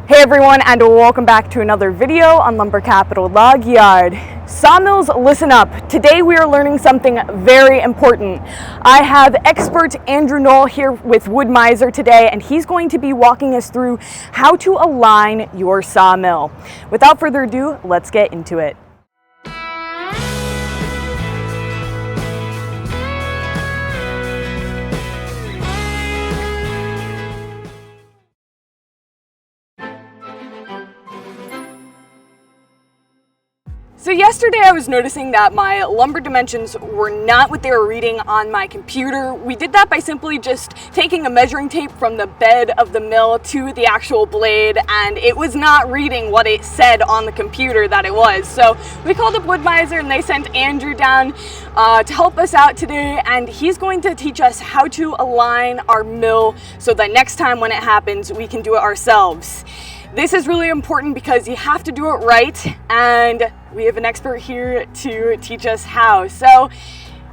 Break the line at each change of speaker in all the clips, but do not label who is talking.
Hey everyone, and welcome back to another video on Lumber Capital Log Yard. Sawmills, listen up. Today we are learning something very important. I have expert Andrew Knoll here with Wood Miser today, and he's going to be walking us through how to align your sawmill. Without further ado, let's get into it. So yesterday I was noticing that my lumber dimensions were not what they were reading on my computer. We did that by simply just taking a measuring tape from the bed of the mill to the actual blade, and it was not reading what it said on the computer that it was. So we called up Wood Miser and they sent Andrew down to help us out today, and he's going to teach us how to align our mill so that next time when it happens we can do it ourselves. This is really important because you have to do it right, and we have an expert here to teach us how. So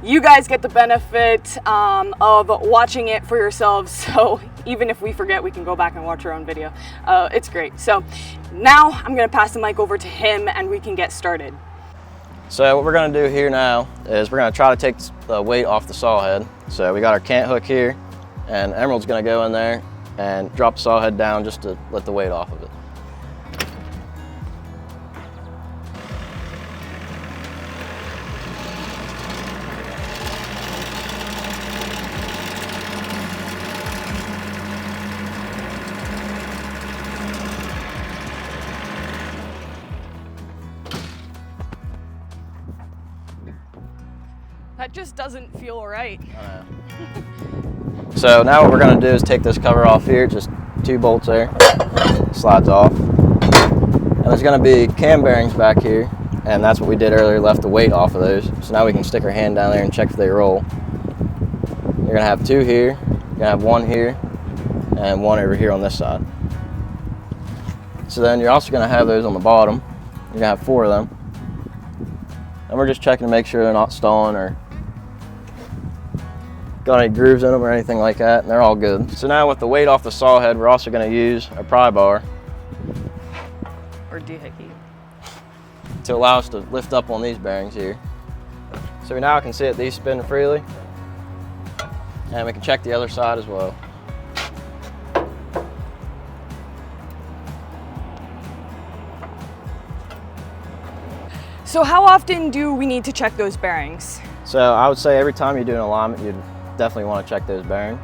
you guys get the benefit of watching it for yourselves. So even if we forget, we can go back and watch our own video. It's great. So now I'm going to pass the mic over to him and we can get started.
So what we're going to do here now is we're going to try to take the weight off the saw head. So we got our cant hook here, and Emerald's going to go in there and drop the saw head down just to let the weight off of it.
That just doesn't feel right.
So now what we're going to do is take this cover off here, just 2 bolts there, slides off. And there's going to be cam bearings back here, and that's what we did earlier, left the weight off of those. So now we can stick our hand down there and check if they roll. You're going to have 2 here, you're going to have 1 here, and 1 over here on this side. So then you're also going to have those on the bottom. You're going to have 4 of them. And we're just checking to make sure they're not stalling or got any grooves in them or anything like that, and they're all good. So now with the weight off the saw head, we're also going to use a pry bar
or doohickey
to allow us to lift up on these bearings here. So we now can see that these spin freely, and we can check the other side as well.
So how often do we need to check those bearings?
So I would say every time you do an alignment, you'd definitely want to check those bearings.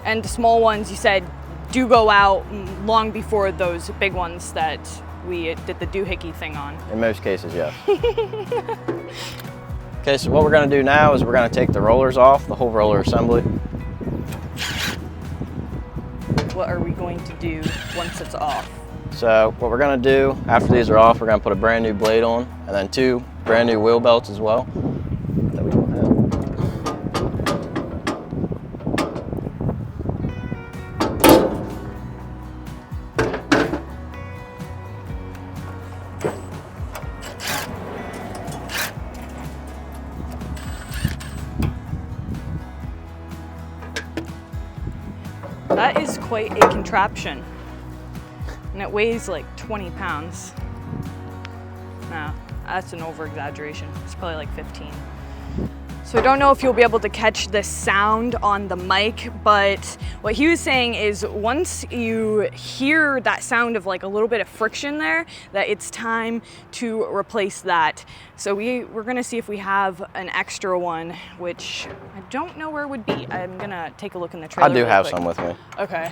And the small ones, you said, do go out long before those big ones that we did the doohickey thing on.
In most cases, yes. Okay, so what we're going to do now is we're going to take the rollers off, the whole roller assembly.
What are we going to do once it's off?
So what we're going to do after these are off, we're going to put a brand new blade on, and then 2 brand new wheel belts as well. That we don't have.
That is quite a contraption. And it weighs like 20 pounds. No, that's an over-exaggeration. It's probably like 15. So I don't know if you'll be able to catch this sound on the mic, but what he was saying is once you hear that sound of like a little bit of friction there, that it's time to replace that. So we're gonna see if we have an extra one, which I don't know where it would be. I'm gonna take a look in the trailer.
I do have some with me.
Okay.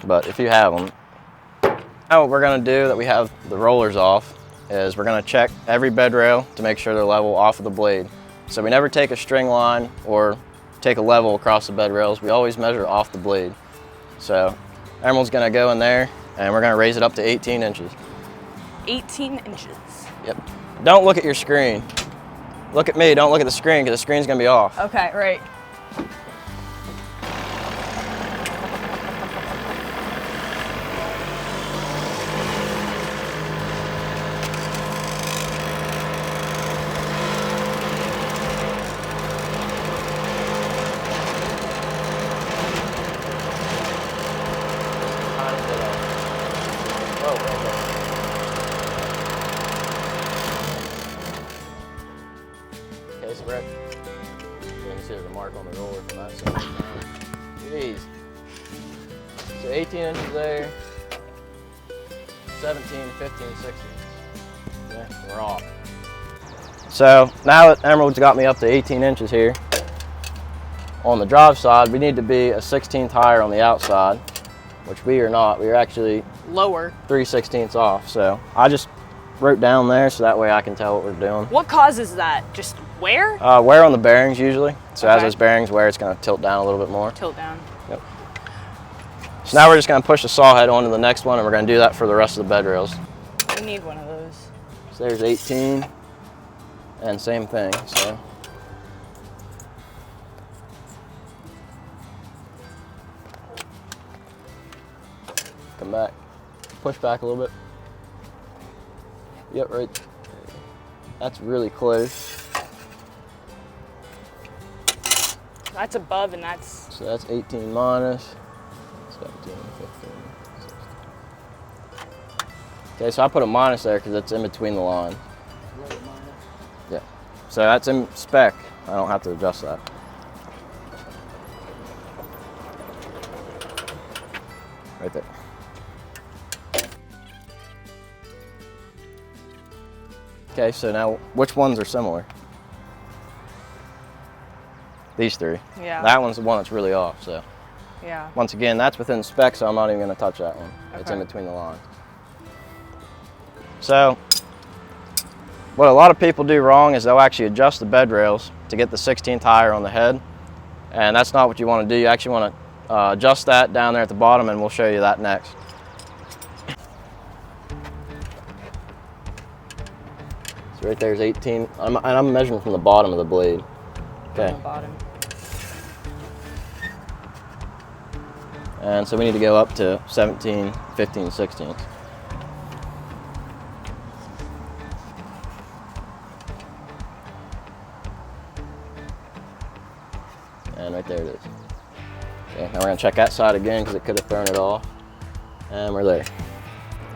But if you have them, now what we're going to do that we have the rollers off is we're going to check every bed rail to make sure they're level off of the blade. So we never take a string line or take a level across the bed rails. We always measure off the blade. So Emerald's going to go in there and we're going to raise it up to 18 inches.
18 inches.
Yep. Don't look at your screen. Look at me, don't look at the screen because the screen's going to be off.
Okay, right.
Oh, okay. Okay, so Brett, you can see there's a mark on the roller from that side. Jeez. So 18 inches there, 17, 15, 16. Yeah, we're off. So now that Emerald's got me up to 18 inches here, on the drive side, we need to be a 16th higher on the outside, which we are not. We are actually
lower,
3/16 off. So I just wrote down there so that way I can tell what we're doing.
What causes that? Just wear?
Wear on the bearings usually. So
Okay.
as those bearings wear, it's going to tilt down a little bit more.
Tilt down.
Yep. So now we're just going to push the saw head onto the next one, and we're going to do that for the rest of the bed rails.
We need one of those.
So there's 18, and same thing. So. Come back, push back a little bit. Yep, right. That's really close.
That's above and that's...
So that's 18 minus 17, 15, 16. Okay, so I put a minus there because it's in between the lines. Yeah. So that's in spec. I don't have to adjust that. Right there. Okay, so now which ones are similar? These three.
Yeah.
That one's the one that's really off, so.
Yeah.
Once again, that's within spec, so I'm not even gonna touch that one. Okay. It's in between the lines. So, what a lot of people do wrong is they'll actually adjust the bed rails to get the 16th higher on the head, and that's not what you wanna do. You actually wanna adjust that down there at the bottom, and we'll show you that next. So right there's 18, and I'm measuring from the bottom of the blade. Okay.
On the bottom.
And so we need to go up to 17, 15, 16. And right there it is. Okay, now we're gonna check that side again because it could have thrown it off. And we're there.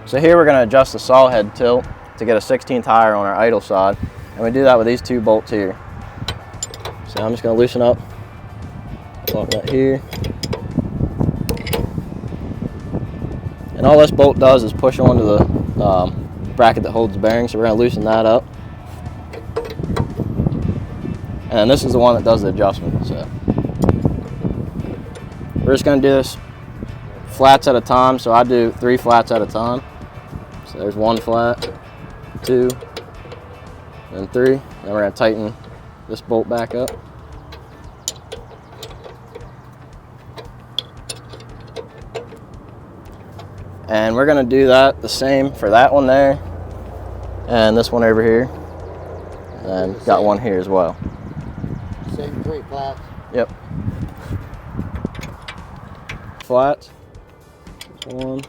So here we're gonna adjust the saw head tilt to get a 16th higher on our idle side. And we do that with these two bolts here. So I'm just gonna loosen up, lock that here. And all this bolt does is push onto the bracket that holds the bearing, so we're going to loosen that up. And this is the one that does the adjustment. So we're just going to do this flats at a time, so I do 3 flats at a time. So there's 1 flat, 2, and 3. Then we're going to tighten this bolt back up. And we're gonna do that the same for that one there, and this one over here, and got one here as well.
Same 3 flats.
Yep. Flats. 1,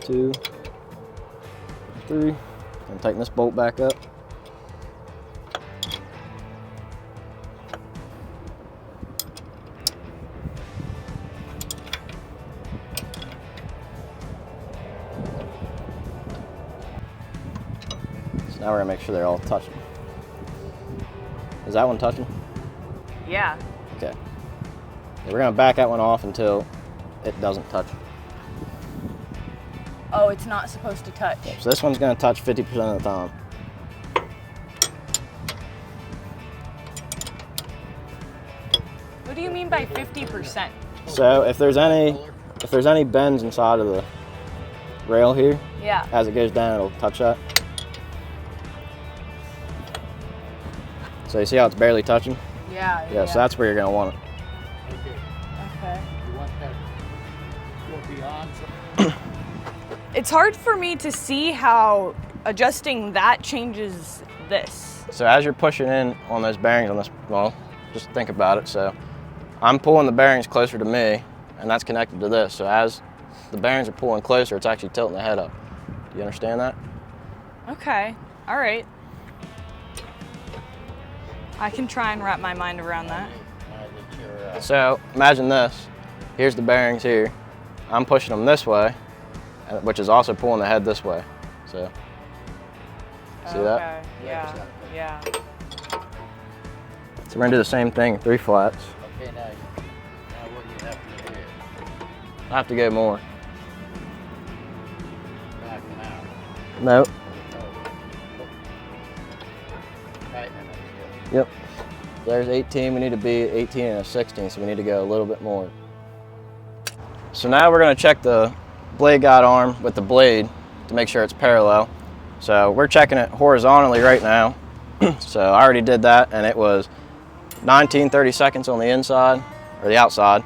2, 3. And tighten this bolt back up. Now we're gonna make sure they're all touching. Is that one touching?
Yeah.
Okay. Yeah, we're gonna back that one off until it doesn't touch.
Oh, it's not supposed to touch.
Yeah, so this one's gonna touch 50% of the time.
What do you mean by 50%?
So if there's any bends inside of the rail here,
Yeah.
as it goes down, it'll touch that. So you see how it's barely touching?
Yeah.
Yeah, so that's where you're gonna want it.
Okay.
Okay.
You want that to go beyond.
It's hard for me to see how adjusting that changes this.
So as you're pushing in on those bearings on this, well, just think about it. So I'm pulling the bearings closer to me, and that's connected to this. So as the bearings are pulling closer, it's actually tilting the head up. Do you understand that?
Okay. All right. I can try and wrap my mind around that.
So imagine this. Here's the bearings here. I'm pushing them this way, which is also pulling the head this way. So, see that?
Okay. Yeah. Yeah.
So we're gonna do the same thing, 3 flats.
Okay, now what do you have to do?
I have to go more.
Back them out.
No.
Tighten it up.
Yep. There's 18. We need to be 18 and a 16, so we need to go a little bit more. So now we're gonna check the blade guide arm with the blade to make sure it's parallel. So we're checking it horizontally right now. So I already did that, and it was 19 30-seconds on the inside, or the outside,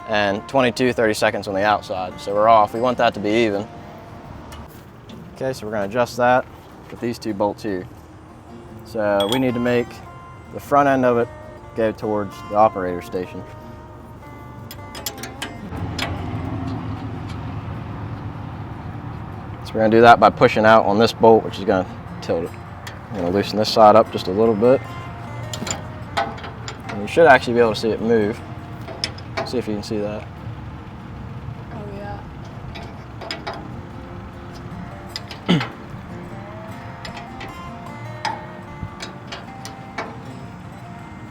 and 22 30-seconds on the outside. So we're off. We want that to be even. Okay, so we're gonna adjust that with these 2 bolts here. So we need to make the front end of it go towards the operator station. So we're gonna do that by pushing out on this bolt, which is gonna tilt it. I'm gonna loosen this side up just a little bit. And you should actually be able to see it move. See if you can see that.
Oh yeah.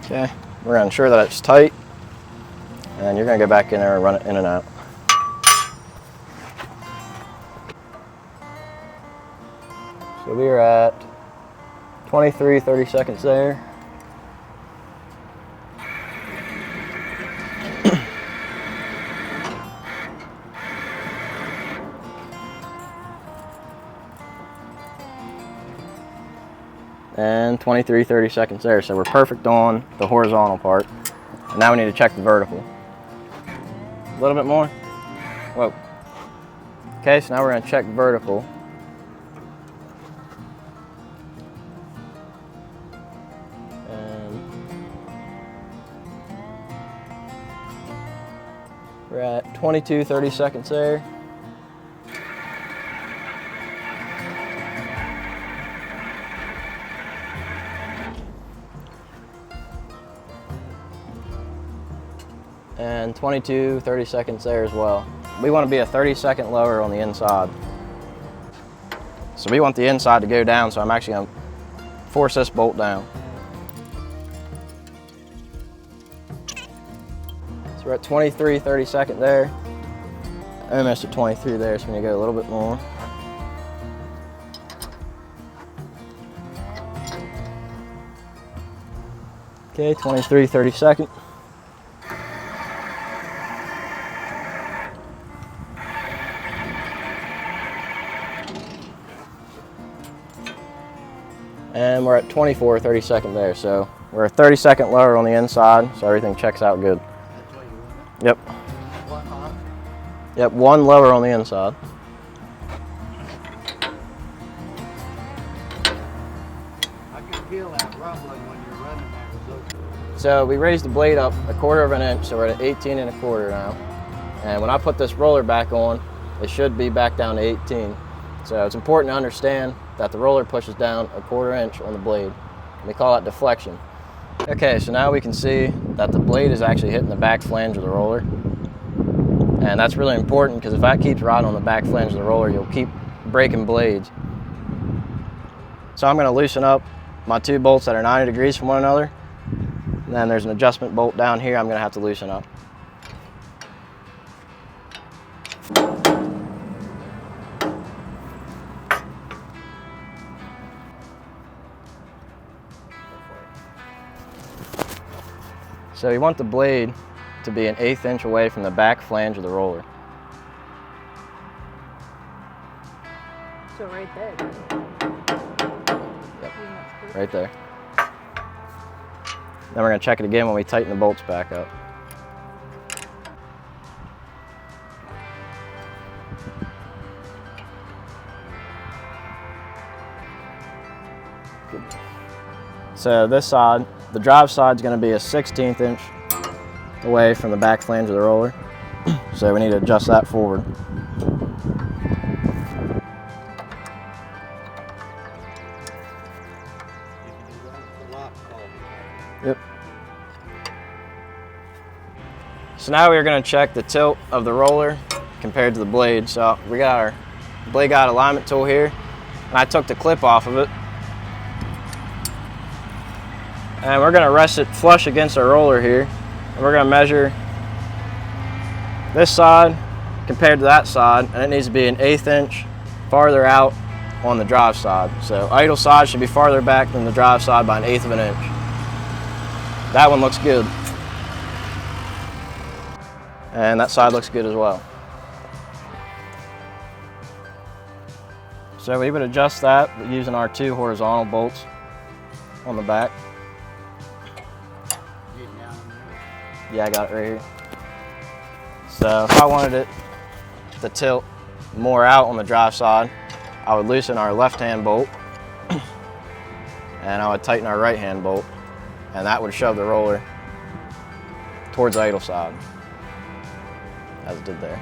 Okay, we're gonna ensure that it's tight, and you're gonna go back in there and run it in and out. So we are at 23 30-seconds there. And 23 30-seconds there. So we're perfect on the horizontal part. And now we need to check the vertical. A little bit more. Whoa. Okay, so now we're gonna check vertical. And we're at 22 30-seconds there. And 22 30-seconds there as well. We want to be a 30-second lower on the inside. So we want the inside to go down, so I'm actually going to force this bolt down. So we're at 23 30-second there. Almost at 23 there, so we need to go a little bit more. Okay, 23 30-second. And we're at 24 30-second there, so we're a 30-second lower on the inside, so everything checks out good.
That's what you want.
Yep.
One on.
Yep, 1 lower on the inside.
I can feel that rumbling when you're running that.
So we raised the blade up 1/4 of an inch, so we're at 18 1/4 now. And when I put this roller back on, it should be back down to 18. So it's important to understand that the roller pushes down 1/4 inch on the blade. We call that deflection. Okay, so now we can see that the blade is actually hitting the back flange of the roller. And that's really important because if that keeps riding on the back flange of the roller, you'll keep breaking blades. So I'm gonna loosen up my 2 bolts that are 90 degrees from one another. And then there's an adjustment bolt down here I'm gonna have to loosen up. So you want the blade to be 1/8 inch away from the back flange of the roller.
So right there.
Yep, right there. Then we're gonna check it again when we tighten the bolts back up. Good. So this side, the drive side is going to be a 1/16 inch away from the back flange of the roller. So we need to adjust that forward. Yep. So now we're going to check the tilt of the roller compared to the blade. So we got our blade guide alignment tool here, and I took the clip off of it. And we're gonna rest it flush against our roller here, and we're gonna measure this side compared to that side, and it needs to be an 1/8 inch farther out on the drive side. So idle side should be farther back than the drive side by 1/8 of an inch. That one looks good. And that side looks good as well. So we would adjust that using our 2 horizontal bolts on the back. Yeah, I got it right here. So if I wanted it to tilt more out on the drive side, I would loosen our left-hand bolt and I would tighten our right-hand bolt, and that would shove the roller towards the idle side, as it did there.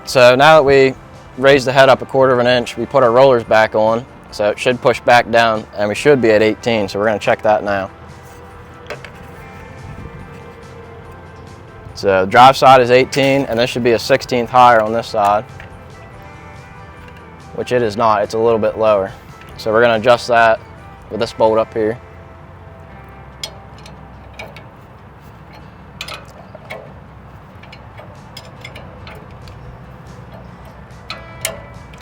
So now that we raised the head up 1/4 of an inch, we put our rollers back on, so it should push back down, and we should be at 18, so we're going to check that now. So drive side is 18, and this should be a 1/16 higher on this side, which it is not, it's a little bit lower. So we're going to adjust that with this bolt up here.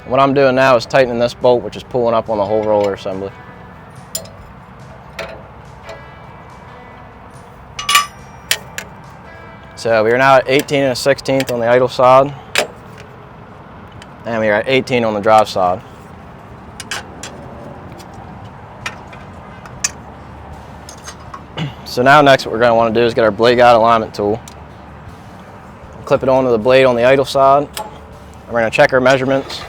What I'm doing now is tightening this bolt, which is pulling up on the whole roller assembly. So we are now at 18 1/16 on the idle side, and we are at 18 on the drive side. So now next what we're going to want to do is get our blade guide alignment tool, clip it onto the blade on the idle side, and we're going to check our measurements.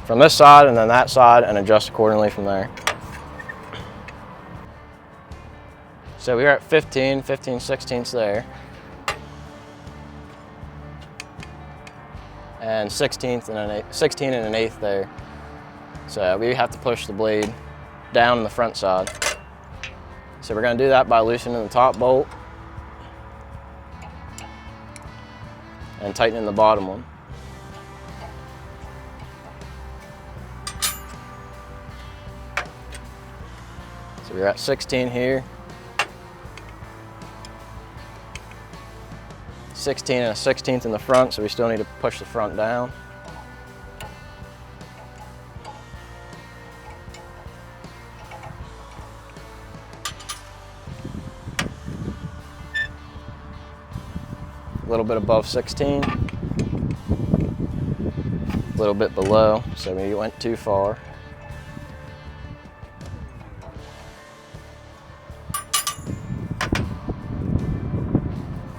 From this side and then that side, and adjust accordingly from there. So we are at 15 16ths there, and 16 and an eighth there. So we have to push the blade down in the front side. So we're going to do that by loosening the top bolt and tightening the bottom one. So we're at 16 here, 16 1/16 in the front, so we still need to push the front down. A little bit above 16, a little bit below, so we went too far.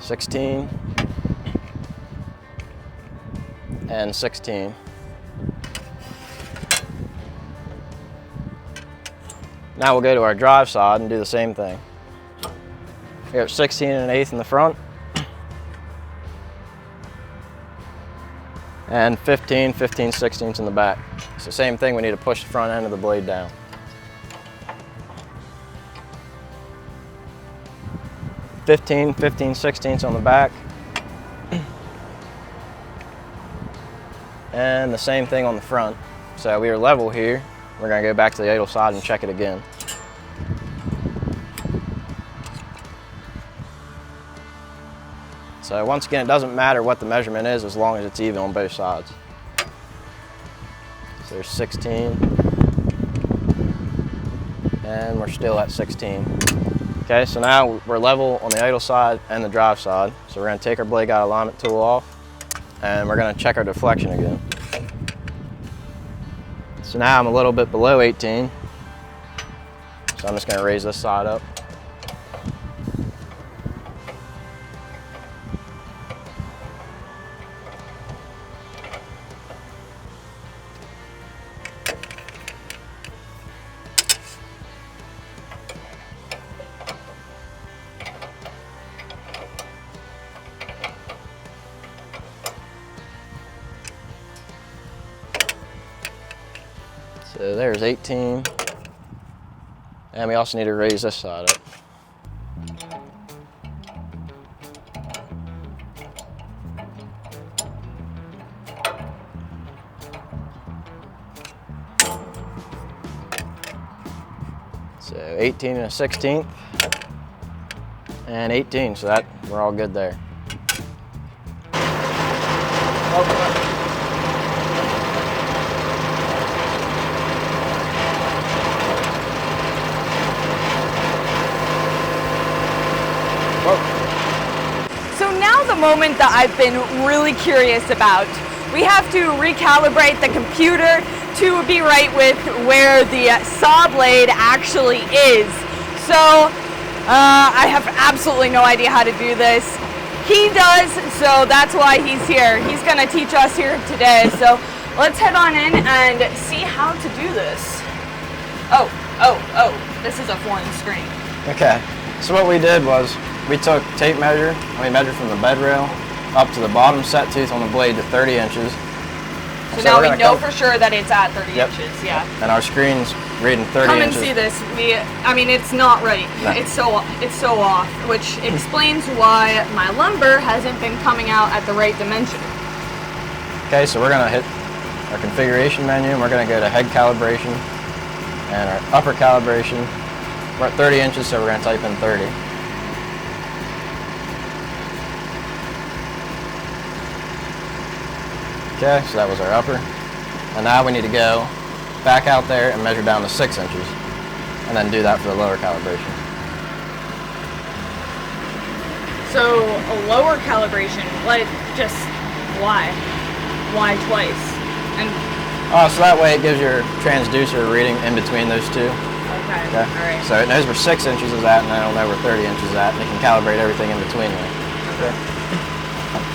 (16) and 16. Now we'll go to our drive side and do the same thing. Here at 16 1/8 in the front, and 15 16ths in the back. So same thing, we need to push the front end of the blade down. (15 16ths on the back, and the same thing on the front. So we are level here. We're going to go back to the idle side and check it again. So once again, it doesn't matter what the measurement is as long as it's even on both sides. So there's 16, and we're still at 16. Okay, so now we're level on the idle side and the drive side. So we're going to take our blade guide alignment tool off, and we're going to check our deflection again. So now I'm a little bit below 18, so I'm just going to raise this side up. So there's 18, and we also need to raise this side up. So 18 and a 16th, and 18, so that we're all good there.
So now the moment that I've been really curious about. We have to recalibrate the computer to be right with where the saw blade actually is. So I have absolutely no idea how to do this. He does, so that's why he's here. He's gonna teach us here today. So let's head on in and see how to do this. Oh, this is a foreign screen.
Okay, so what we did was we took tape measure and we measured from the bed rail up to the bottom set tooth on the blade to 30 inches.
So now we know for sure that it's at 30 inches, yeah.
And our screen's reading 30
Come
inches.
and see this. I mean, it's not right.
No.
It's so off, which explains why my lumber hasn't been coming out at the right dimension.
Okay, so we're gonna hit our configuration menu and we're gonna go to head calibration and our upper calibration. We're at 30 inches, so we're gonna type in 30. Okay, so that was our upper. And now we need to go back out there and measure down to 6 inches. And then do that for the lower calibration.
So a lower calibration, why twice? And
So that way it gives your transducer a reading in between those two.
okay.
Okay.
All right.
So it knows where 6 inches is at, and then it'll know where 30 inches is at, and it can calibrate everything in between there. Okay.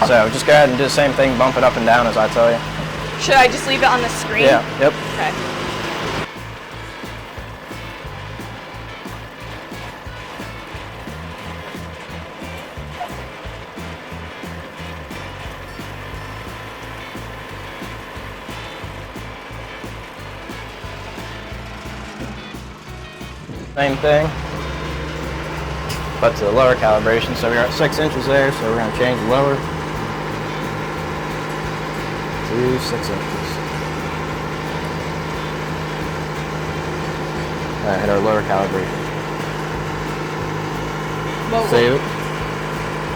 So just go ahead and do the same thing, bump it up and down as I tell you.
Should I just leave it on the screen?
Yeah, yep.
Okay.
Same thing, but to the lower calibration. So we're at 6 inches there, so we're going to change the lower to 6 inches. Hit our lower calibration.
Well,
Save it.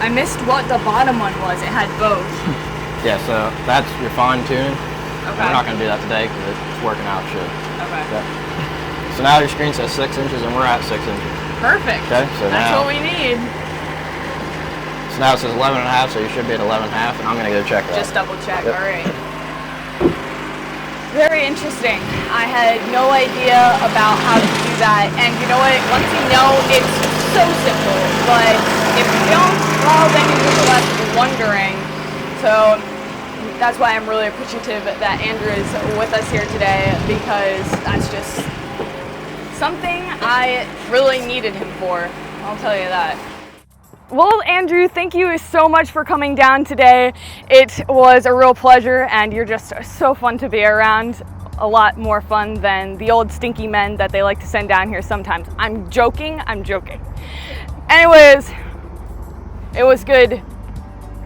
I missed what the bottom one was. It had both.
Yeah, so that's your fine tuning.
Okay.
We're not going to do that today because it's working out shit.
Okay.
Yep. So now your screen says 6 inches and we're at 6 inches.
Perfect.
Okay, so
that's
now,
what we need.
So now it says 11 and a half, so you should be at 11 and a half, and I'm going to go check that.
Just double check.
Yep.
All right. Very interesting. I had no idea about how to do that, and you know what? Once you know, it's so simple. But if you don't, well, then you're just left wondering. So that's why I'm really appreciative that Andrew is with us here today, because that's just something I really needed him for. I'll tell you that. Well, Andrew, thank you so much for coming down today. It was a real pleasure, and you're just so fun to be around. A lot more fun than the old stinky men that they like to send down here sometimes. I'm joking. Anyways, it was good.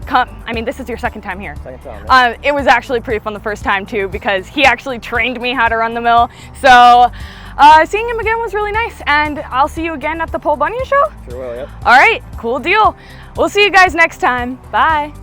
I mean, this is your second time here.
Second time, yeah.
It was actually pretty fun the first time too, because he actually trained me how to run the mill. So seeing him again was really nice, and I'll see you again at the Pole Bunyan show.
Sure will, yep.
All right, cool deal. We'll see you guys next time. Bye.